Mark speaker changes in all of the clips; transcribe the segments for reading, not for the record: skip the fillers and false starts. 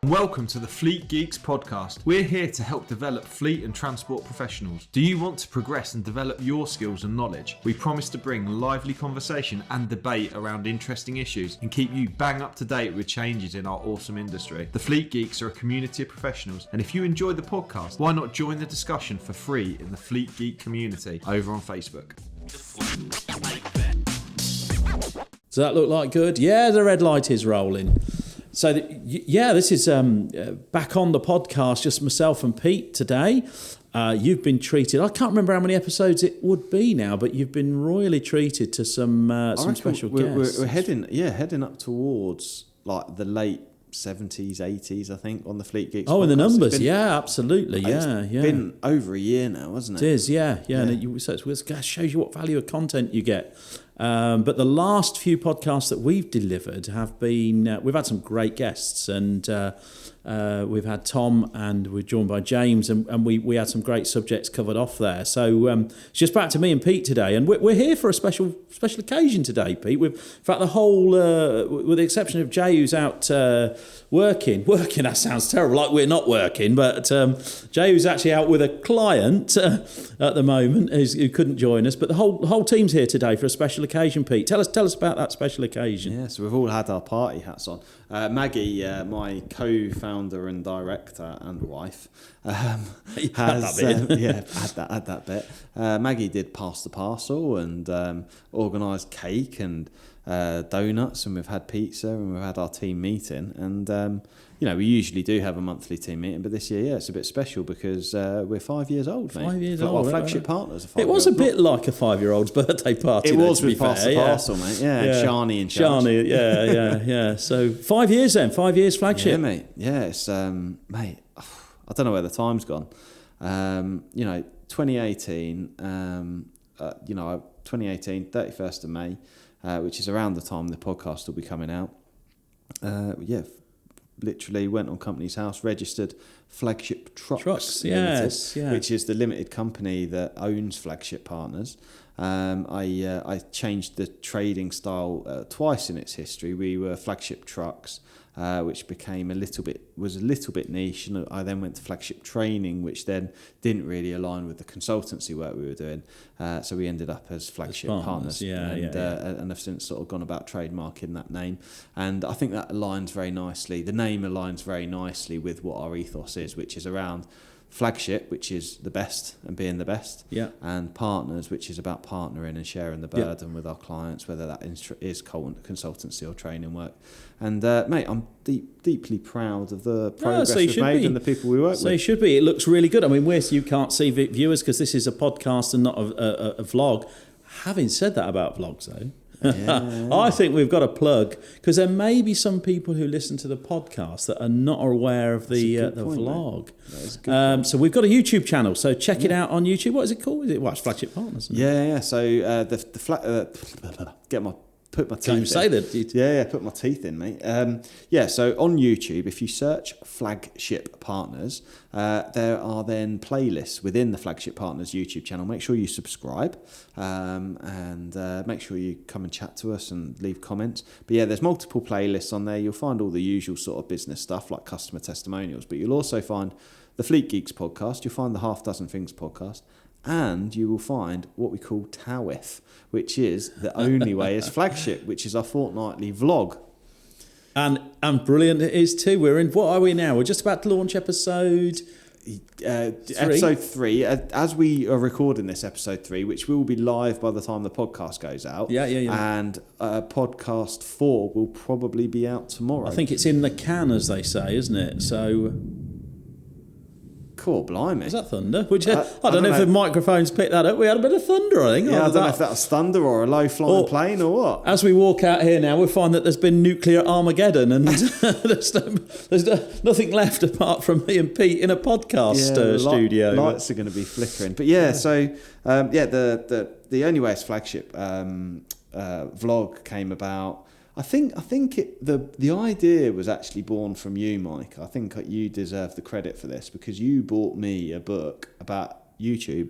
Speaker 1: Welcome to the Fleet Geeks podcast. We're here to help develop fleet and transport professionals. Do you want to progress and develop your skills and knowledge? We promise to bring lively conversation and debate around interesting issues and keep you bang up to date with changes in our awesome industry. The Fleet Geeks are a community of professionals, and if you enjoy the podcast, why not join the discussion for free in the Fleet Geek community over on Facebook.
Speaker 2: Does that look like good? Yeah, the red light is rolling. So, this is back on the podcast, just myself and Pete today. You've been treated, I can't remember how many episodes it would be now, but you've been royally treated to some special guests.
Speaker 3: We're heading up towards like the late 70s, 80s, I think, on the Fleet Geeks.
Speaker 2: Oh, and the numbers,
Speaker 3: been,
Speaker 2: absolutely,
Speaker 3: It's been over a year now, hasn't it?
Speaker 2: It is, yeah. And so it shows you what value of content you get. But the last few podcasts that we've delivered have been, we've had some great guests, and we've had Tom, and we're joined by James, and we had some great subjects covered off there. So it's just back to me and Pete today, and we're here for a special occasion today, Pete. In fact, the whole, with the exception of Jay, who's out working, that sounds terrible, like we're not working, but Jay, who's actually out with a client at the moment, who couldn't join us, but the whole team's here today for a special occasion. Pete, tell us about that special occasion.
Speaker 3: Yeah, so we've all had our party hats on. Maggie, my co-founder and director and wife, has had that bit. Maggie did pass the parcel and organised cake and donuts, and we've had pizza, and we've had our team meeting, and we usually do have a monthly team meeting, but this year, it's a bit special because we're 5 years old, mate.
Speaker 2: 5 years old.
Speaker 3: Our Flagship Partners are 5 years old.
Speaker 2: It was a bit like a 5-year-old's birthday party.
Speaker 3: It was with
Speaker 2: Pass
Speaker 3: the Parcel, mate. Yeah, Shani and charge.
Speaker 2: Shani, yeah. So 5 years then, 5 years Flagship.
Speaker 3: Yeah, mate. Yeah, it's, mate, I don't know where the time's gone. 2018, 31st of May, which is around the time the podcast will be coming out. Literally went on Company's House, registered Flagship Trucks Limited, which is the limited company that owns Flagship Partners. I changed the trading style twice in its history. We were Flagship Trucks, which became a little bit niche, and I then went to Flagship Training, which then didn't really align with the consultancy work we were doing. So we ended up as Flagship Partners, and have since sort of gone about trademarking that name. And I think that aligns very nicely. The name aligns very nicely with what our ethos is, which is around Flagship, which is the best and being the best, and Partners, which is about partnering and sharing the burden with our clients, whether that is consultancy or training work. And mate, I'm deeply proud of the progress we've made and the people we work with.
Speaker 2: So you should be. It looks really good. I mean, you can't see viewers because this is a podcast and not a vlog. Having said that about vlogs, though, I think we've got a plug, because there may be some people who listen to the podcast that are not aware of the vlog. So we've got a YouTube channel, so check it out on YouTube. What is it called? It's Flagship Partners.
Speaker 3: So put my teeth in. Put my teeth in, mate. So on YouTube, if you search Flagship Partners, there are then playlists within the Flagship Partners YouTube channel. Make sure you subscribe, and make sure you come and chat to us and leave comments. But there's multiple playlists on there. You'll find all the usual sort of business stuff like customer testimonials, but you'll also find the Fleet Geeks podcast. You'll find the Half Dozen Things podcast. And you will find what we call TOWIF, which is The Only Way is Flagship, which is our fortnightly vlog.
Speaker 2: And brilliant it is too. We're in, what are we now? We're just about to launch episode 3.
Speaker 3: Episode 3. As we are recording this, episode 3, which will be live by the time the podcast goes out.
Speaker 2: Yeah.
Speaker 3: And podcast 4 will probably be out tomorrow.
Speaker 2: I think it's in the can, as they say, isn't it? So...
Speaker 3: Cool, blimey.
Speaker 2: Is that thunder? I don't know if the microphones picked that up. We had a bit of thunder, I think.
Speaker 3: Yeah, I don't know if that was thunder or a low-flying plane or what.
Speaker 2: As we walk out here now, we'll find that there's been nuclear Armageddon, and there's nothing left apart from me and Pete in a podcast studio.
Speaker 3: Lights are going to be flickering. But the Only Way is Flagship vlog came about. I think the idea was actually born from you, Mike. I think you deserve the credit for this, because you bought me a book about YouTube,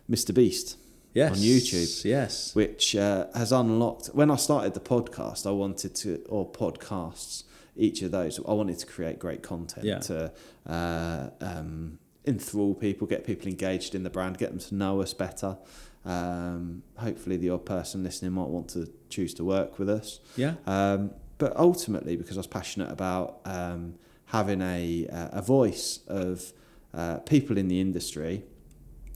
Speaker 3: Mr. Beast. on YouTube.
Speaker 2: Yes.
Speaker 3: Which has unlocked... When I started the podcast, I wanted to... Or podcasts, each of those, I wanted to create great content to enthrall people, get people engaged in the brand, get them to know us better. Hopefully the odd person listening might want to choose to work with us.
Speaker 2: Yeah.
Speaker 3: But ultimately, because I was passionate about having a voice of people in the industry,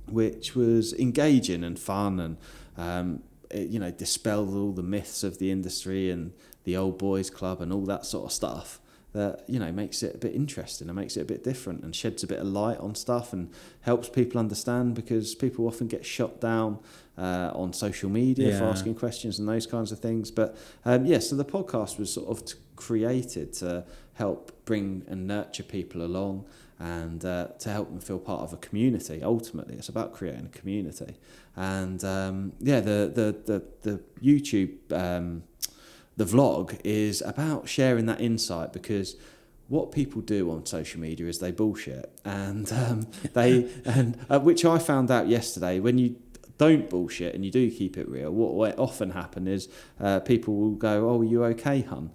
Speaker 3: which was engaging and fun, and it, dispelled all the myths of the industry and the old boys club and all that sort of stuff, that makes it a bit interesting and makes it a bit different and sheds a bit of light on stuff and helps people understand, because people often get shot down on social media for asking questions and those kinds of things. But so the podcast was sort of created to help bring and nurture people along, and to help them feel part of a community. Ultimately, it's about creating a community. And the YouTube, the vlog is about sharing that insight, because what people do on social media is they bullshit, and which I found out yesterday. When you don't bullshit and you do keep it real, what often happen is people will go, "Oh, are you okay, hun?"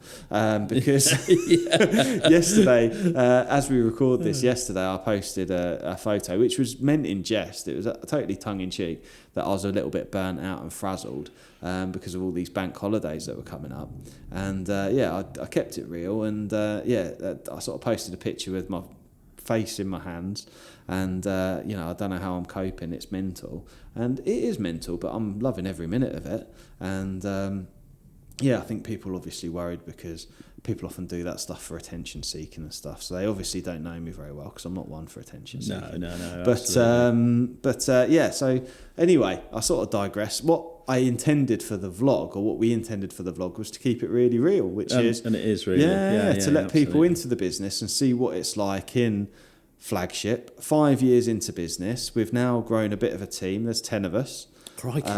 Speaker 3: Because yesterday, as we record this, yesterday I posted a photo which was meant in jest. It was totally tongue-in-cheek, that I was a little bit burnt out and frazzled because of all these bank holidays that were coming up. And I kept it real, and I sort of posted a picture with my face in my hands, and I don't know how I'm coping. It's mental, and it is mental, but I'm loving every minute of it. And I think people are obviously worried, because people often do that stuff for attention seeking and stuff, so they obviously don't know me very well, because I'm not one for attention seeking.
Speaker 2: No,
Speaker 3: but so anyway, I sort of digress. What I intended for the vlog, or what we intended for the vlog, was to keep it really real, which is...
Speaker 2: And it is really
Speaker 3: to let people into the business and see what it's like in Flagship. 5 years into business, we've now grown a bit of a team. There's 10 of us.
Speaker 2: Crikey.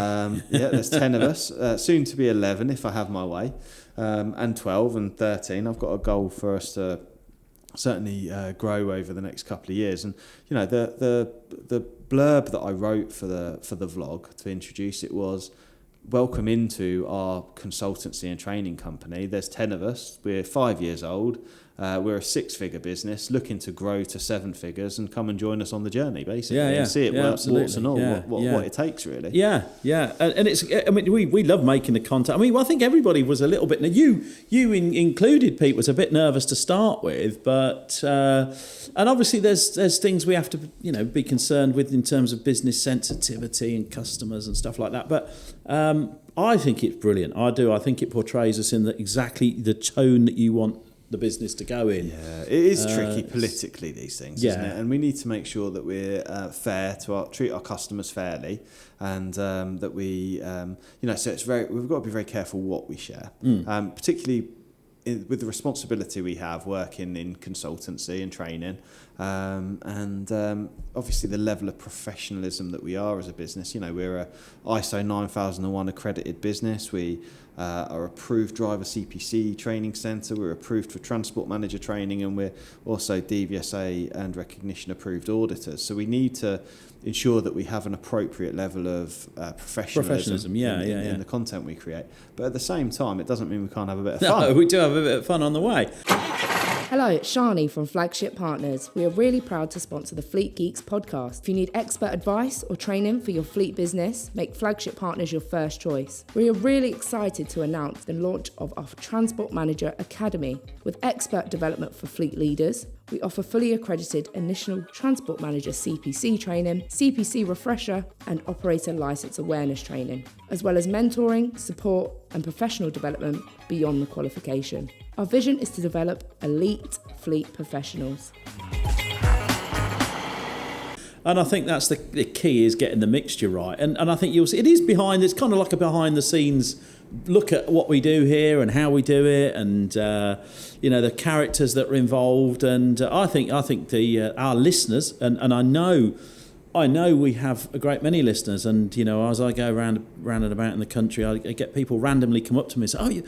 Speaker 3: There's 10 of us, soon to be 11 if I have my way, and 12 and 13. I've got a goal for us to certainly grow over the next couple of years. And the blurb that I wrote for the vlog to introduce it was, "Welcome into our consultancy and training company. There's 10 of us. We're 5 years old. We're a 6-figure business looking to grow to 7 figures, and come and join us on the journey, basically. And see it warts and all, what it takes, really."
Speaker 2: And it's, I mean, we love making the content. I mean, I think everybody was a little bit, you included, Pete, was a bit nervous to start with, but and obviously there's things we have to be concerned with in terms of business sensitivity and customers and stuff like that. But I think it's brilliant. I do. I think it portrays us in exactly the tone that you want the business to go in.
Speaker 3: Yeah, it is tricky politically, these things, isn't it? And we need to make sure that we're fair to treat our customers fairly, and that we, so we've got to be very careful what we share, particularly with the responsibility we have working in consultancy and training, and obviously the level of professionalism that we are as a business. We're a ISO 9001 accredited business. We are approved driver CPC training centre. We're approved for transport manager training, and we're also DVSA and recognition approved auditors. So we need to ensure that we have an appropriate level of professionalism in the content we create. But at the same time, it doesn't mean we can't have a bit of fun.
Speaker 2: No, we do have a bit of fun on the way.
Speaker 4: Hello, it's Shani from Flagship Partners. We are really proud to sponsor the Fleet Geeks podcast. If you need expert advice or training for your fleet business, make Flagship Partners your first choice. We are really excited to announce the launch of our Transport Manager Academy. With expert development for fleet leaders, we offer fully accredited initial Transport Manager CPC training, CPC refresher, and operator license awareness training, as well as mentoring, support, and professional development beyond the qualification. Our vision is to develop elite fleet professionals.
Speaker 2: And I think that's the key, is getting the mixture right. And I think you'll see it is it's kind of like a behind the scenes look at what we do here and how we do it, and the characters that are involved. And I think our listeners, and I know we have a great many listeners, and as I go round and about in the country, I get people randomly come up to me and say,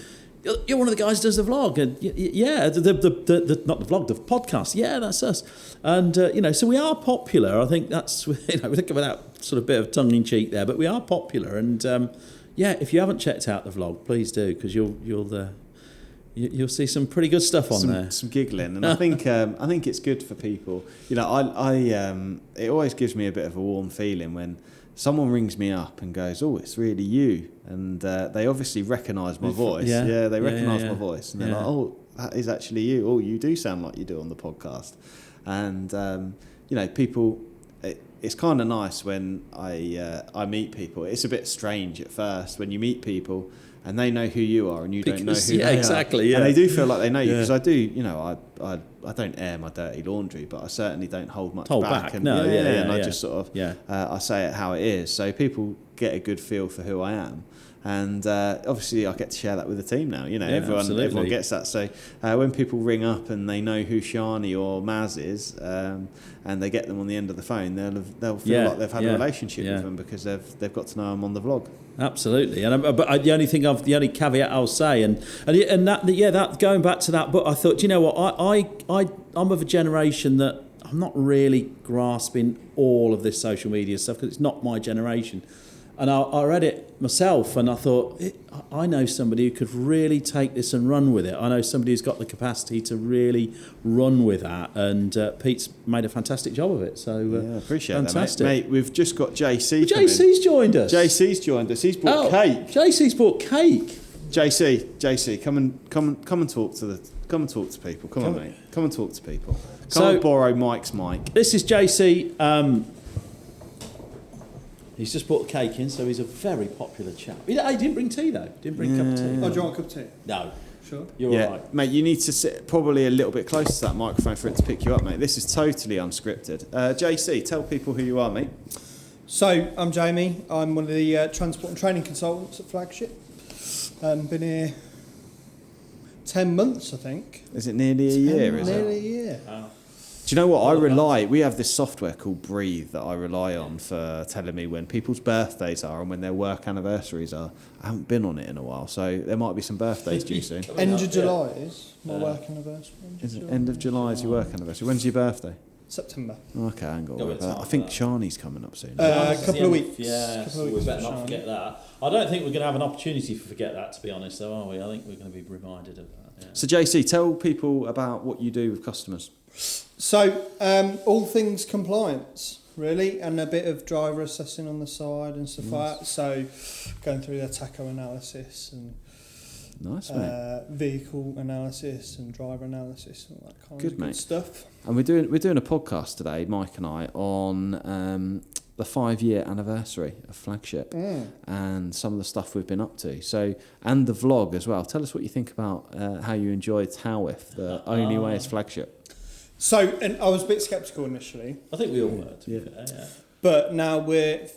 Speaker 2: you're one of the guys who does the vlog, and yeah, not the vlog, the podcast. Yeah, that's us. And so we are popular. I think that's we think about that sort of bit of tongue in cheek there, but we are popular. And if you haven't checked out the vlog, please do, because you'll see some pretty good stuff on there.
Speaker 3: Some giggling, and I think it's good for people. It always gives me a bit of a warm feeling when someone rings me up and goes, "Oh, it's really you," and they obviously recognise my voice. Yeah, they recognise my voice, and they're like, "Oh, that is actually you. Oh, you do sound like you do on the podcast." And people. It's kind of nice when I meet people. It's a bit strange at first when you meet people and they know who you are and you don't know who they are.
Speaker 2: Exactly. Yeah.
Speaker 3: And they do feel like they know you, because I do. I don't air my dirty laundry, but I certainly don't hold much back. And I just sort of I say it how it is, so people get a good feel for who I am. And obviously, I get to share that with the team now. Everyone gets that. So when people ring up and they know who Shani or Maz is, and they get them on the end of the phone, they'll feel like they've had a relationship with them because they've got to know them on the vlog. Absolutely.
Speaker 2: But the only caveat I'll say, and that going back to that book, I thought, you know what, I'm of a generation that I'm not really grasping all of this social media stuff because it's not my generation. And I read it myself and I thought, I know somebody who could really take this and run with it. I know somebody who's got the capacity to really run with that. And Pete's made a fantastic job of it. So
Speaker 3: appreciate
Speaker 2: fantastic.
Speaker 3: That, mate. We've just got JC.
Speaker 2: JC's joined us.
Speaker 3: He's brought cake.
Speaker 2: JC's brought cake.
Speaker 3: JC, come and talk to people. Come on, mate. Come and talk to people. Come and borrow Mike's mic.
Speaker 2: This is JC. He's just brought the cake in, so he's a very popular chap. He didn't bring tea, though. Didn't bring a cup of tea.
Speaker 5: Oh, do you want a cup of tea?
Speaker 2: No.
Speaker 5: Sure.
Speaker 2: You're all right.
Speaker 3: Mate, you need to sit probably a little bit closer to that microphone for it to pick you up, mate. This is totally unscripted. JC, tell people who you are, mate.
Speaker 5: So, I'm Jamie. I'm one of the transport and training consultants at Flagship. Been here 10 months, I think.
Speaker 3: Is it nearly a year?
Speaker 5: Nearly a year.
Speaker 3: Do you know what? We have this software called Breathe that I rely on for telling me when people's birthdays are and when their work anniversaries are. I haven't been on it in a while, so there might be some birthdays due soon.
Speaker 5: End of July is my work anniversary.
Speaker 3: End of July is your work anniversary. When's your birthday?
Speaker 5: September.
Speaker 3: Okay, I ain't got to worry about that. I think Shani's coming up soon.
Speaker 5: A couple of weeks.
Speaker 2: Yeah, so we better not forget that. I don't think we're going to have an opportunity to forget that, to be honest, though, are we? I think we're going to be reminded of that. Yeah.
Speaker 3: So, JC, tell people about what you do with customers.
Speaker 5: So, all things compliance, really, and a bit of driver assessing on the side and stuff like that. So, going through their tacho analysis and vehicle analysis and driver analysis and that kind of good stuff.
Speaker 3: And we're doing a podcast today, Mike and I, on the 5-year anniversary of Flagship and some of the stuff we've been up to. So, and the vlog as well. Tell us what you think about how you enjoyed Towif, the only way is Flagship.
Speaker 5: So, and I was a bit sceptical initially.
Speaker 2: I think we all were.
Speaker 3: Yeah.
Speaker 5: But now we're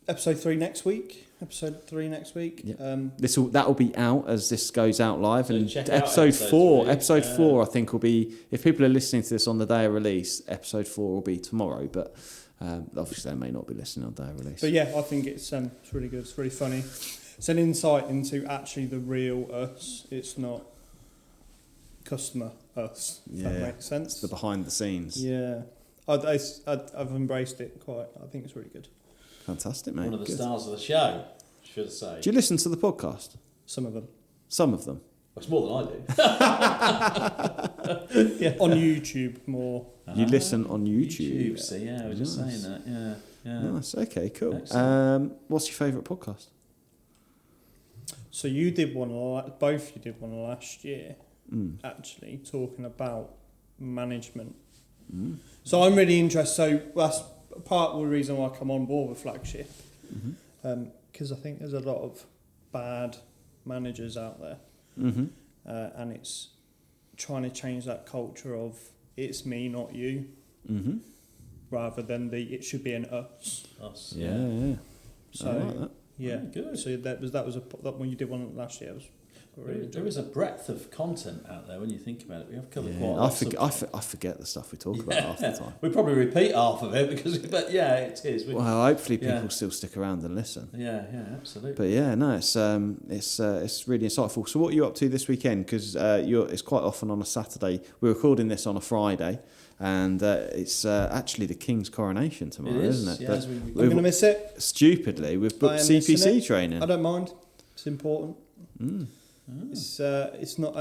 Speaker 5: episode 3 next week. Yeah.
Speaker 3: That will be out as this goes out live,
Speaker 2: so
Speaker 3: and episode 4. Episode 4, I think, will be, if people are listening to this on the day of release, episode 4 will be tomorrow. But obviously, they may not be listening on the day of release.
Speaker 5: But yeah, I think it's really good. It's really funny. It's an insight into actually the real us. It's not customer us. If that makes sense.
Speaker 3: It's the behind the scenes.
Speaker 5: Yeah, I've embraced it quite. I think it's really good.
Speaker 3: Fantastic, mate.
Speaker 2: One of the stars of the show, should I say.
Speaker 3: Do you listen to the podcast?
Speaker 5: Some of them.
Speaker 3: Well,
Speaker 2: it's more than I do.
Speaker 5: Yeah. On YouTube more.
Speaker 3: You listen on YouTube.
Speaker 2: So yeah, I was just saying that. Yeah.
Speaker 3: Nice. Okay. Cool. What's your favourite podcast?
Speaker 5: So you did one. Both you did one last year. Actually, talking about management. So I'm really interested. So that's part of the reason why I come on board with Flagship, because I think there's a lot of bad managers out there, and it's trying to change that culture of it's me, not you, rather than it should be an us.
Speaker 3: Yeah.
Speaker 5: So
Speaker 3: I like that.
Speaker 5: yeah,
Speaker 2: good.
Speaker 5: So that was that when you did one last year. It was
Speaker 2: There is a breadth of content out there when you think about it. We have covered quite a lot.
Speaker 3: I forget the stuff we talk about half the time.
Speaker 2: We probably repeat half of it but yeah, it is.
Speaker 3: Well, hopefully people still stick around and listen.
Speaker 2: Yeah, absolutely.
Speaker 3: But yeah, no, it's really insightful. So what are you up to this weekend? Because it's quite often on a Saturday. We're recording this on a Friday. And it's actually the King's coronation tomorrow, isn't it?
Speaker 5: Yeah, I'm going to miss it.
Speaker 3: Stupidly, we've booked CPC training.
Speaker 5: I don't mind. It's important. It's not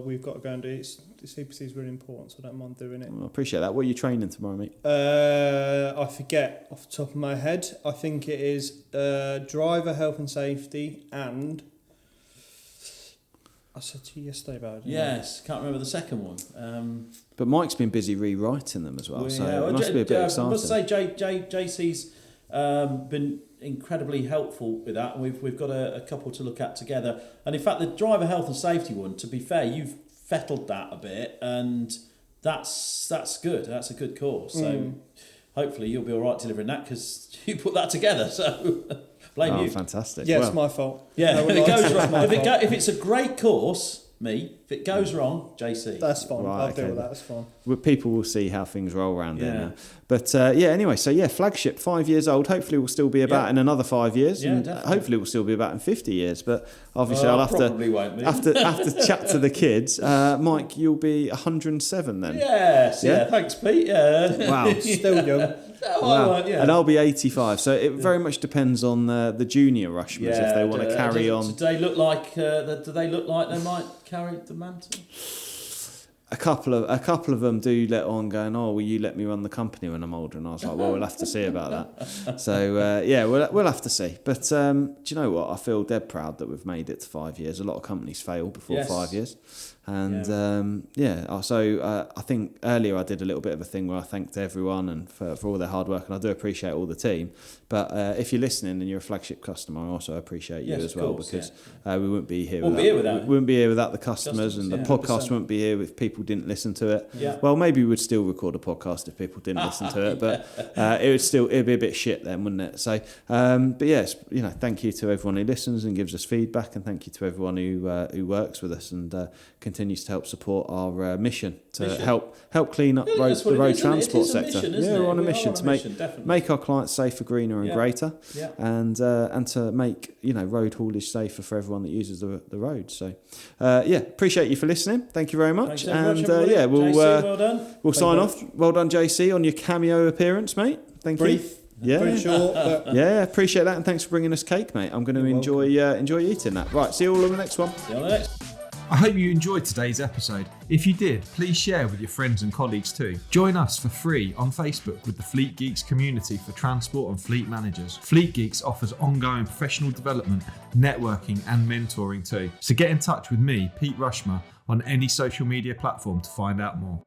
Speaker 5: we've got to go and do it. The CPC is really important, so I don't mind doing it.
Speaker 3: Well, I appreciate that. What are you training tomorrow, mate?
Speaker 5: I forget off the top of my head. I think it is driver health and safety and... I said to you yesterday about it.
Speaker 2: Yes, can't remember the second one.
Speaker 3: But Mike's been busy rewriting them as well, it must be a bit exciting.
Speaker 2: I must say, JC's been incredibly helpful with that. We've got a couple to look at together. And in fact, the driver health and safety one, to be fair, you've fettled that a bit, and that's good. That's a good course. So hopefully you'll be all right delivering that because you put that together. So blame you.
Speaker 3: Fantastic.
Speaker 5: Yeah, it's my fault.
Speaker 2: Yeah, if it goes wrong, if it's a great course, if it goes wrong, JC.
Speaker 5: That's fine. I'll deal with that. That's fine.
Speaker 3: Well, people will see how things roll around there now. But anyway, so Flagship, 5 years old. Hopefully we'll still be about in another 5 years.
Speaker 2: Yeah,
Speaker 3: and
Speaker 2: definitely.
Speaker 3: Hopefully we'll still be about in 50 years. But obviously I'll have to chat to the kids. Mike, you'll be 107 then.
Speaker 2: Yes, thanks, Pete. Yeah.
Speaker 3: Wow.
Speaker 5: Still young.
Speaker 3: Wow. And I'll be 85. So it very much depends on the junior Rushmers if they want to carry on.
Speaker 2: Do they look like they might carry the mantle?
Speaker 3: A couple of them do let on going, will you let me run the company when I'm older? And I was like, well, we'll have to see about that. So, we'll have to see. But do you know what? I feel dead proud that we've made it to 5 years. A lot of companies fail before 5 years. And, so I think earlier I did a little bit of a thing where I thanked everyone and for all their hard work. And I do appreciate all the team. But if you're listening and you're a Flagship customer, I also appreciate you as well, because we wouldn't be here without the customers, and the podcast wouldn't be here if people didn't listen to it.
Speaker 2: Yeah.
Speaker 3: Well, maybe we would still record a podcast if people didn't listen to it, but it'd be a bit shit then, wouldn't it? So, but yes, thank you to everyone who listens and gives us feedback, and thank you to everyone who works with us and continues to help support our mission to help clean up the road transport sector. We're on a mission to make our clients safer, greener, and greater, and to make road haulage safer for everyone that uses the road. So, appreciate you for listening. Thank you very much.
Speaker 2: Thanks,
Speaker 3: and
Speaker 2: JC, well done.
Speaker 3: We'll sign off. Well done, JC, on your cameo appearance, mate. Thank you.
Speaker 5: Pretty short, but
Speaker 3: appreciate that, and thanks for bringing us cake, mate. I'm going to enjoy eating that. Right, see you all on the next one.
Speaker 2: See you on the next.
Speaker 1: I hope you enjoyed today's episode. If you did, please share with your friends and colleagues too. Join us for free on Facebook with the Fleet Geeks community for transport and fleet managers. Fleet Geeks offers ongoing professional development, networking and mentoring too. So get in touch with me, Pete Rushmer, on any social media platform to find out more.